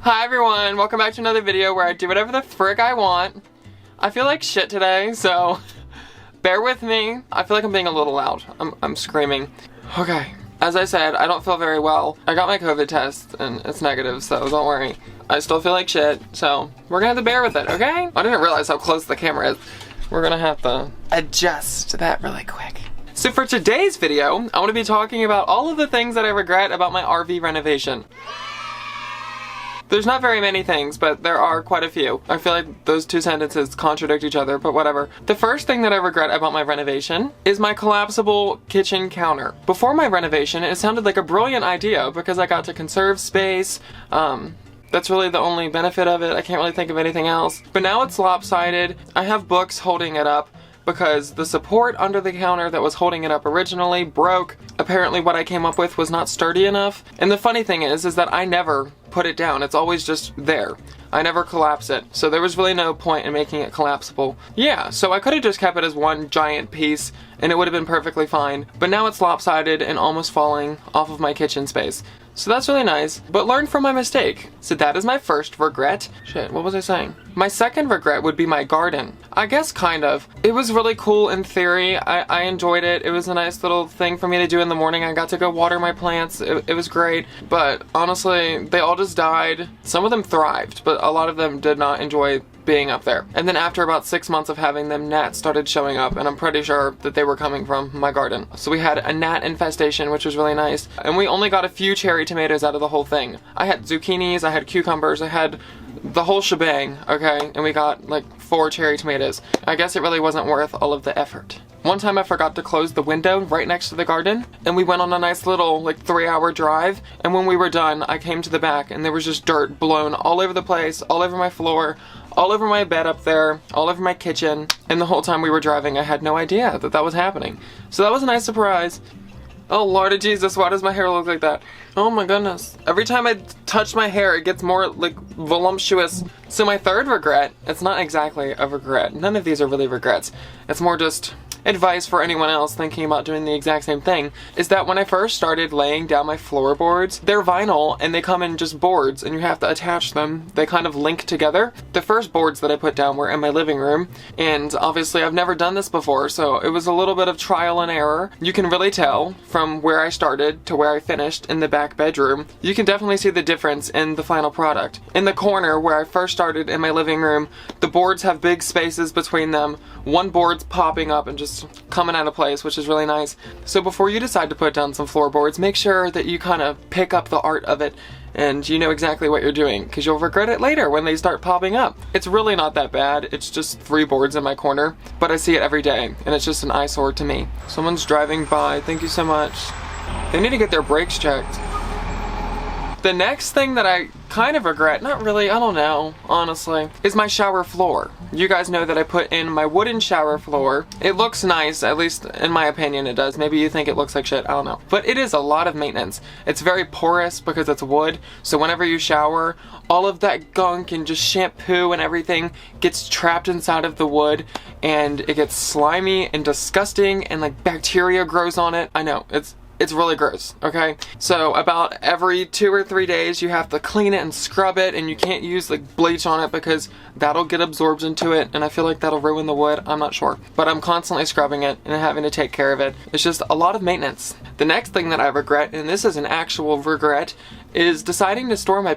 Hi everyone, welcome back to another video where I do whatever the frick I want. I feel like shit today, so bear with me. I feel like I'm being a little loud. I'm screaming. Okay, as I said, I don't feel very well. I got my COVID test and it's negative, so don't worry. I still feel like shit, so we're gonna have to bear with it, okay? I didn't realize how close the camera is. We're gonna have to adjust that really quick. So for today's video, I want to be talking about all of the things that I regret about my RV renovation. There's not very many things, but there are quite a few. I feel like those two sentences contradict each other, but whatever. The first thing that I regret about my renovation is my collapsible kitchen counter. Before my renovation, it sounded like a brilliant idea because I got to conserve space. That's really the only benefit of it. I can't really think of anything else. But now it's lopsided. I have books holding it up because the support under the counter that was holding it up originally broke. Apparently what I came up with was not sturdy enough. And the funny thing is that I never put it down. It's always just there. I never collapse it. So there was really no point in making it collapsible. Yeah, so I could have just kept it as one giant piece and it would have been perfectly fine. But now it's lopsided and almost falling off of my kitchen space. So that's really nice, but learn from my mistake. So that is my first regret. Shit, what was I saying? My second regret would be my garden. I guess kind of. It was really cool in theory. I enjoyed it. It was a nice little thing for me to do in the morning. I got to go water my plants. It was great. But honestly, they all just died. Some of them thrived, but a lot of them did not enjoy being up there. And then after about 6 months of having them, gnats started showing up, and I'm pretty sure that they were coming from my garden. So we had a gnat infestation, which was really nice. And we only got a few cherry tomatoes out of the whole thing. I had zucchinis, I had cucumbers, I had the whole shebang, okay? And we got like 4 cherry tomatoes. I guess it really wasn't worth all of the effort. One time I forgot to close the window right next to the garden, and we went on a nice little like 3-hour drive, and when we were done, I came to the back and there was just dirt blown all over the place, all over my floor, all over my bed up there, all over my kitchen, and the whole time we were driving I had no idea that that was happening. So that was a nice surprise. Oh Lord of Jesus, why does my hair look like that? Oh my goodness. Every time I touch my hair it gets more like voluptuous. So my third regret, it's not exactly a regret. None of these are really regrets. It's more just advice for anyone else thinking about doing the exact same thing, is that when I first started laying down my floorboards, they're vinyl and they come in just boards and you have to attach them. They kind of link together. The first boards that I put down were in my living room, and obviously I've never done this before, so it was a little bit of trial and error. You can really tell from where I started to where I finished in the back bedroom. You can definitely see the difference in the final product. In the corner where I first started in my living room, the boards have big spaces between them. One board's popping up and just coming out of place, which is really nice. So before you decide to put down some floorboards, make sure that you kind of pick up the art of it and you know exactly what you're doing, because you'll regret it later when they start popping up. It's really not that bad. It's just 3 boards in my corner, but I see it every day and it's just an eyesore to me. Someone's driving by. Thank you so much. They need to get their brakes checked. The next thing that I kind of regret, not really, I don't know, honestly, is my shower floor. You guys know that I put in my wooden shower floor. It looks nice, at least in my opinion it does. Maybe you think it looks like shit, I don't know. But it is a lot of maintenance. It's very porous because it's wood, so whenever you shower, all of that gunk and just shampoo and everything gets trapped inside of the wood, and it gets slimy and disgusting, and like bacteria grows on it. I know, it's really gross, okay? So about every 2 or 3 days you have to clean it and scrub it, and you can't use like bleach on it because that'll get absorbed into it, and I feel like that'll ruin the wood. I'm not sure. But I'm constantly scrubbing it and having to take care of it. It's just a lot of maintenance. The next thing that I regret, and this is an actual regret, is deciding to store my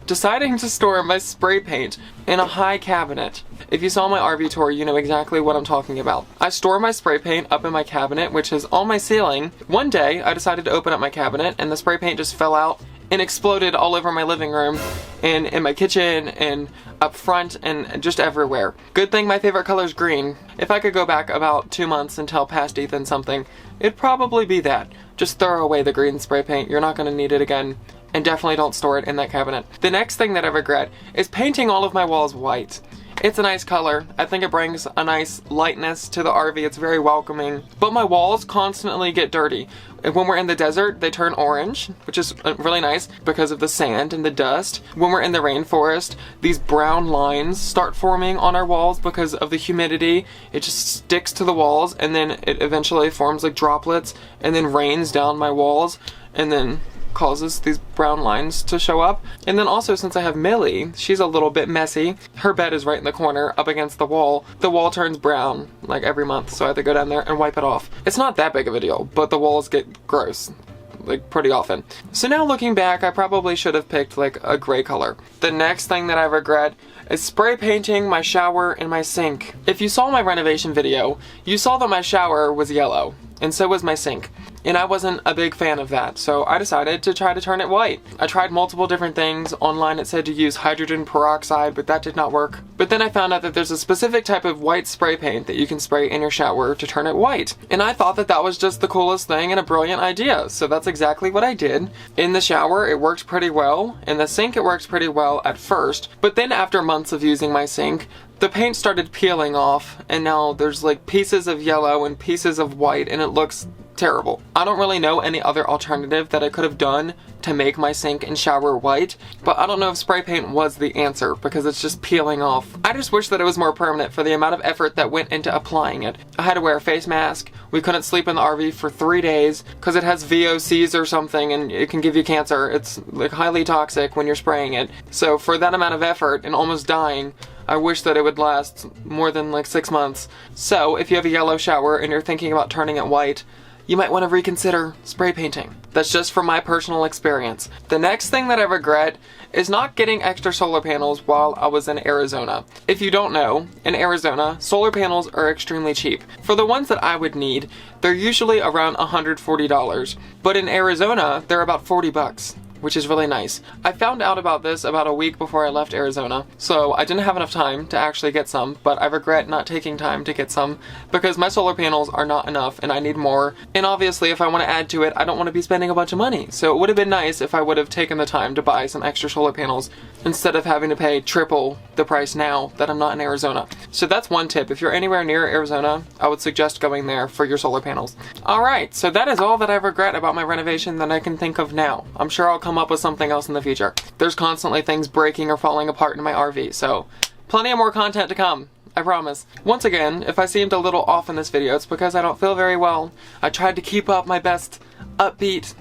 deciding to store my spray paint in a high cabinet. If you saw my RV tour, you know exactly what I'm talking about. I store my spray paint up in my cabinet, which is on my ceiling. One day, I decided to open up my cabinet, and the spray paint just fell out and exploded all over my living room, and in my kitchen, and up front, and just everywhere. Good thing my favorite color is green. If I could go back about 2 months and tell past Ethan something, it'd probably be that. Just throw away the green spray paint. You're not going to need it again. And definitely don't store it in that cabinet. The next thing that I regret is painting all of my walls white. It's a nice color. I think it brings a nice lightness to the RV. It's very welcoming. But my walls constantly get dirty. When we're in the desert, they turn orange, which is really nice because of the sand and the dust. When we're in the rainforest, these brown lines start forming on our walls because of the humidity. It just sticks to the walls, and then it eventually forms like droplets and then rains down my walls and then causes these brown lines to show up. And then also, since I have Millie, she's a little bit messy. Her bed is right in the corner up against the wall. The wall turns brown like every month, so I have to go down there and wipe it off. It's not that big of a deal, but the walls get gross like pretty often. So now looking back, I probably should have picked like a gray color. The next thing that I regret is spray painting my shower and my sink. If you saw my renovation video, you saw that my shower was yellow, and so was my sink. And I wasn't a big fan of that, so I decided to try to turn it white. I tried multiple different things. Online it said to use hydrogen peroxide, but that did not work. But then I found out that there's a specific type of white spray paint that you can spray in your shower to turn it white. And I thought that that was just the coolest thing and a brilliant idea, so that's exactly what I did. In the shower, it worked pretty well. In the sink, it works pretty well at first. But then after months of using my sink, the paint started peeling off, and now there's like pieces of yellow and pieces of white, and it looks terrible. I don't really know any other alternative that I could have done to make my sink and shower white, but I don't know if spray paint was the answer because it's just peeling off. I just wish that it was more permanent for the amount of effort that went into applying it. I had to wear a face mask. We couldn't sleep in the RV for 3 days because it has VOCs or something and it can give you cancer. It's like highly toxic when you're spraying it. So for that amount of effort and almost dying, I wish that it would last more than like 6 months. So if you have a yellow shower and you're thinking about turning it white, you might want to reconsider spray painting. That's just from my personal experience. The next thing that I regret is not getting extra solar panels while I was in Arizona. If you don't know, in Arizona, solar panels are extremely cheap. For the ones that I would need, they're usually around $140. But in Arizona, they're about 40 bucks. Which is really nice. I found out about this about a week before I left Arizona, so I didn't have enough time to actually get some, but I regret not taking time to get some because my solar panels are not enough and I need more. And obviously if I want to add to it, I don't want to be spending a bunch of money. So it would have been nice if I would have taken the time to buy some extra solar panels instead of having to pay triple the price now that I'm not in Arizona. So that's one tip. If you're anywhere near Arizona, I would suggest going there for your solar panels. Alright, so that is all that I regret about my renovation that I can think of now. I'm sure I'll come up with something else in the future. There's constantly things breaking or falling apart in my RV, so plenty of more content to come, I promise. Once again, if I seemed a little off in this video, it's because I don't feel very well. I tried to keep up my best upbeat,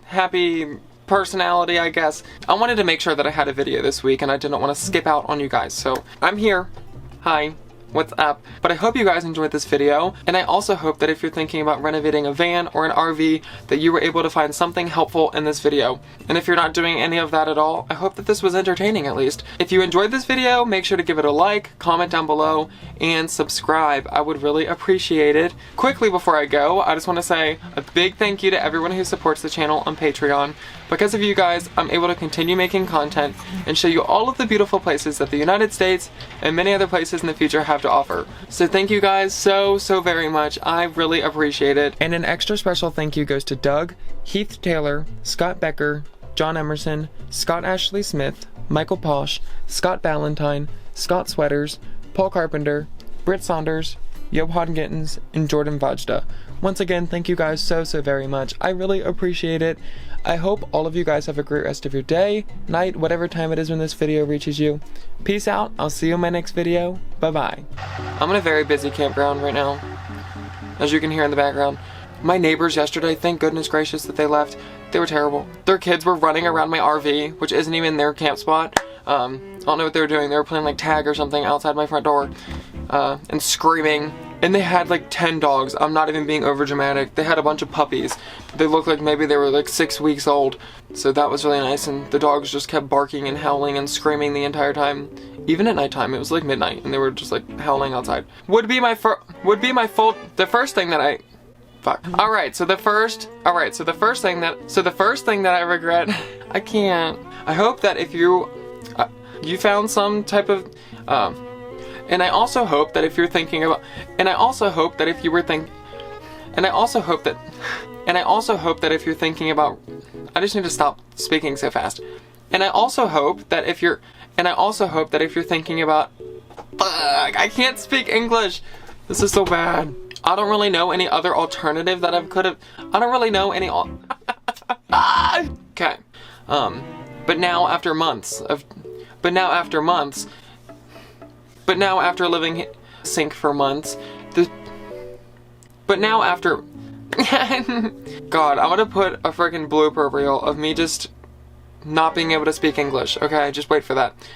happy personality, I guess. I wanted to make sure that I had a video this week and I didn't want to skip out on you guys, so I'm here. Hi. What's up? But I hope you guys enjoyed this video, and I also hope that if you're thinking about renovating a van or an RV, that you were able to find something helpful in this video. And if you're not doing any of that at all, I hope that this was entertaining at least. If you enjoyed this video, make sure to give it a like, comment down below, and subscribe. I would really appreciate it. Quickly before I go, I just want to say a big thank you to everyone who supports the channel on Patreon. Because of you guys, I'm able to continue making content and show you all of the beautiful places that the United States and many other places in the future have to offer. So thank you guys so very much. I really appreciate it. And an extra special thank you goes to Doug, Heath Taylor, Scott Becker, John Emerson, Scott Ashley Smith, Michael Posh, Scott Ballantyne, Scott Sweaters, Paul Carpenter, Britt Saunders, Johan Gittens, and Jordan Vajda. Once again, thank you guys so very much. I really appreciate it. I hope all of you guys have a great rest of your day, night, whatever time it is when this video reaches you. Peace out. I'll see you in my next video. Bye-bye. I'm in a very busy campground right now, as you can hear in the background. My neighbors yesterday, thank goodness gracious that they left. They were terrible. Their kids were running around my RV, which isn't even their camp spot. I don't know what they were doing. They were playing like tag or something outside my front door, and screaming. And they had like 10 dogs. I'm not even being over dramatic. They had a bunch of puppies. They looked like maybe they were like 6 weeks old. So that was really nice. And the dogs just kept barking and howling and screaming the entire time. Even at nighttime, it was like midnight and they were just like howling outside. The first thing that I regret, I can't. I hope that if you found some type of, and I also hope that if you're thinking about, I just need to stop speaking so fast. And I also hope that if you're thinking about, I can't speak English. This is so bad. I don't really know any other alternative that I don't really know any, okay. But now after living sink for months, God, I'm gonna put a freaking blooper reel of me just not being able to speak English. Okay, just wait for that.